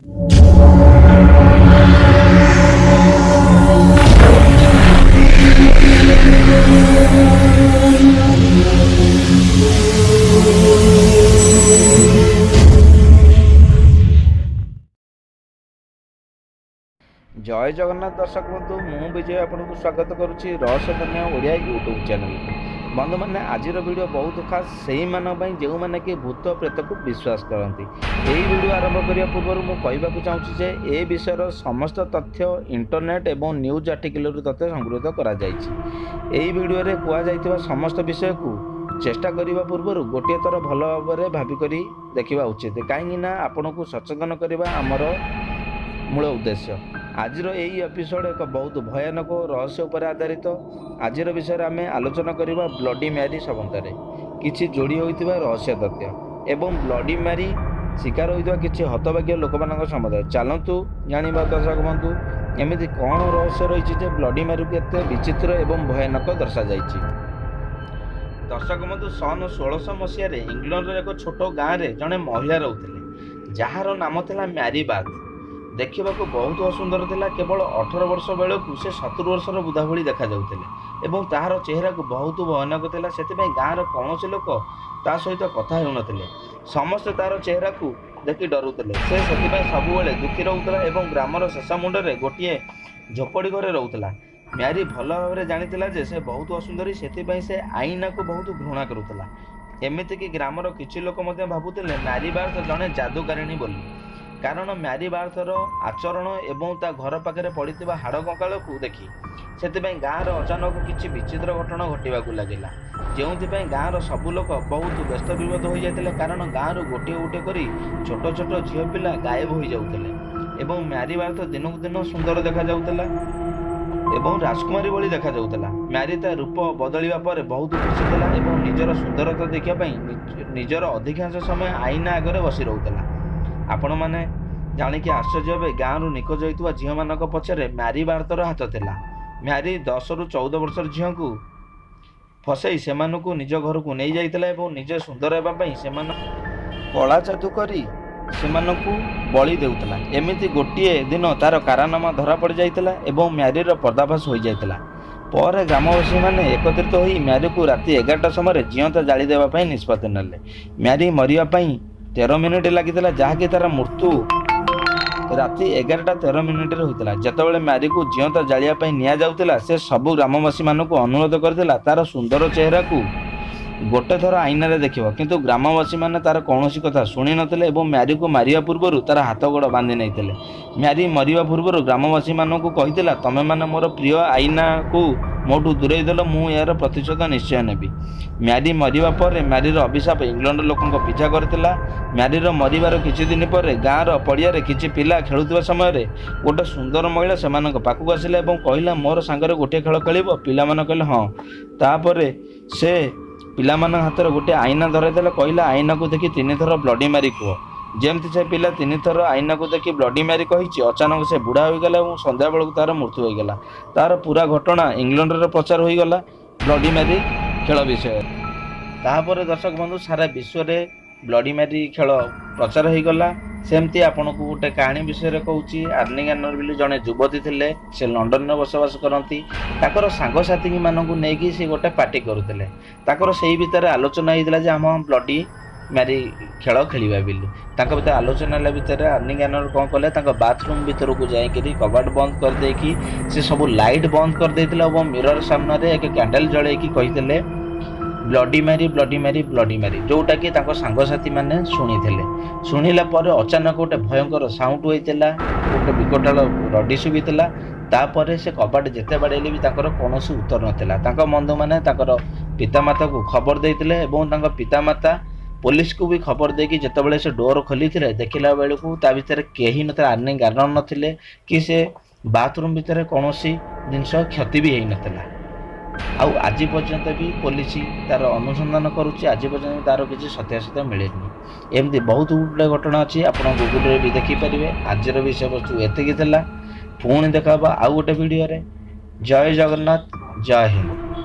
जय जगन्नाथ दर्शक बंधु मु विजय आपको स्वागत करुच्ची रहस्यमय ओडिया यूट्यूब चैनल। बंधु मैंने आज वीडियो बहुत खास से जो मैंने कि भूत प्रेत को विश्वास करती। यही वीडियो आरंभ करने पूर्व मुझे कहवाक चाहूँगी ए विषय समस्त तथ्य इंटरनेट एवं न्यूज आर्टिकल तथ्य संगृहित करो कहुई समस्त विषय को चेष्टा करने पूर्व गोटे थर भल भाव भाविक देखा उचित कहीं आपण को सचेतन करने आमर मूल उद्देश्य। आज यही एपिसोड एक बहुत भयानक रहस्य उपर आधारित। आज विषय आम आलोचना करवा ब्लडी मैरी संबंध में किसी जोड़ी होता रहस्य तथ्य एवं ब्लडी मैरी शिकार होता किसी हतभाग्य लोक संबंध। चलतु जाना दर्शक बंधु एमती कौन रहस्य रही ब्लडी मैरी को विचित्र एवं भयानक दर्शा जाइए। दर्शक बंधु सन 1600 मसीह इंग्लैंड एक छोट गाँव में जड़े महिला रोते जार नाम था मैरी बाथ। देखा बहुत असुंदर थिला। केवल 18 वर्ष बेलू से 70 वर्षर बुधा भली देखा जाउथिले एवं ताहार चेहरा को बहुत भयानक थिला। सेतिपई गाँवर कौन लोक ता सहित कथा हेउनथिले। समस्त तार चेहरा को देखि डरुथिले। से सेतिपई सबुबेले दुखी रहउतला एवं ग्रामर शेष मुंडरे गोटिए झोपड़ी घरे रहउतला। मैरी भल भाव जानिथिला जे से बहुत असुंदरी, सेतिपई से आईना को बहुत घृणा करुथिला। एमिति कि ग्रामर किछि लोक मध्य भाबुथिले मैरी बार्थ जणे जादूकारिणी बोली। कारण मैरी बार्थर आचरण एवं ता घर पाखे पड़ी हाड़ कंकाल को देखी से गाँव अचानक किसी विचित्र घटना घटवाक लगिला। जो गाँवर सबू लोक बहुत व्यस्त विपद हो जाते कारण गाँव गोटे गोटे कर छोट छोट झील पिला गायब हो जाते एवं मैरी बार्थ दिनक दिन सुंदर देखा जाउतला एवं राजकुमारी भली देखा जाउतला। मैरी ता रूप बदलिबा पर बहुत खुशी थिला एवं निजर सुंदरता देखिया निजर अधिकांश समय आईना आगे बसी रहउतला। आपण मैंने जाणिकी आश्चर्य हे गाँव निखोज होता झील मान पछरे मैरी बार्थर हाथ थिला। मैरी 10 ରୁ 14 वर्षर झील को फसई से निज घर को नहीं जाइतिला एवं निजे सुंदर होगापी से कला जादू करी से बलि देउतला। एमिति गोटे दिन तार कारनामा धरा पड़ जाइतिला एवं मैरीर पर्दाफाश हो जाइतिला। पर ग्रामवासी मैंने एकत्रित होई मैरी को राति 11टा समय जीवंत जाली देवाई निष्पत्ति नेले। मैरी मरियापाई 13 मिनिट लगी जहाँकि तार मृत्यु राति 11:13 होता। जितेबाला मैरी को जीवंत जालियापाई निया जाउतिला से सबू ग्रामवासी मानक अनुरोध करथिला तार सुंदर चेहरा को गोटे थर आईना रे देखिबो, किंतु ग्रामवासी माने तार कौनसी कथा शुणी नथिले एवं मैरी को मारिया पूर्व तार हाथ गोड़ बांधि नैथिले। मैरी मरिया पूर्व ग्रामवासी मानक कहिथिला तमे माने मोर प्रिय आईना को मोठू दूरे देल मु यार प्रतिशोध निश्चय नेबी। मैरी मरिबा पर मैरीर अभिशाप इंग्लैंड लोकंक पिछा करथिला। मैरीर मरिबार किछि दिन पर गाँवर पड़िया किछि पिला खेलुथिबा समय गोटे सुंदर महिला सेमानक पाखक आसिला एवं कहिला मोर सांगरे गोटे खेल खेलिबो। पिला माने कहले हां। तापरे से पिला मान हाथ में गोटे आईना धरदेला। कहला आईना को देखि 3 थर ब्लडी मैरी कह। जमती से पिला 3 थर आईना को देखि ब्लडी मैरी कही अचानक से बुढ़ा हो गला और संध्या बेलू तार मृत्यु हो गला। तार पूरा घटना इंग्लैंड रे प्रचार हो गला ब्लडी मैरी खेल विषय। तापर दर्शक बंधु सारा विश्व रे ब्लडी मैरी खेल प्रचार हो गला। सेमती आपन को गोटे कहानी विषय कहूँ। आर्नी गानर बोली जड़े युवती थे से लंडन में बसवास करती। ताकर सांगसाथी मानू नहीं सी गोटे पार्टी करुले। ताकर से भितर आलोचना होता आम ब्लडी मैरी खेल खेलिबा बोली। भितर आलोचना भितर आर्नी गानर कौन कले बाथरूम भीतर को जाकि कबाट बंद कर देकी से सब लाइट बंद कर देथिला एवं मिरर सामने एक कैंडल जलैकी कही bloody Mary bloody Mary bloody Mary, जोटा कि सांगसाथी मैंने शुणी शुणिला पर अचानक गोटे भयंकर साउंड होता गोटे विकटाल रडी शुभीला। तापर से कबाट जिते बाड़ेली भी कौन उत्तर नाला। बंधु मैंने पितामाता को खबर देते पितामाता पुलिस को भी खबर देकी जितेबाला से डोर खोली देखला बेलू ता भर कहीं न आर्नी गार्डन नथिले कि से बाथरूम भितर कौन जिनस क्षति भी होई नथिला। आउ आज पर्यंत भी पुलिस तार अनुसंधान करुच्ची। आज पर्यंत तार किसी सत्यासत्य मिले। एमती बहुत गुड़े घटना अच्छी आप गूगल भी देखिपारे। आज विषय वस्तु एतिक पुणी देखा आउ गोटे वीडियो रे। जय जगन्नाथ, जय हिंद।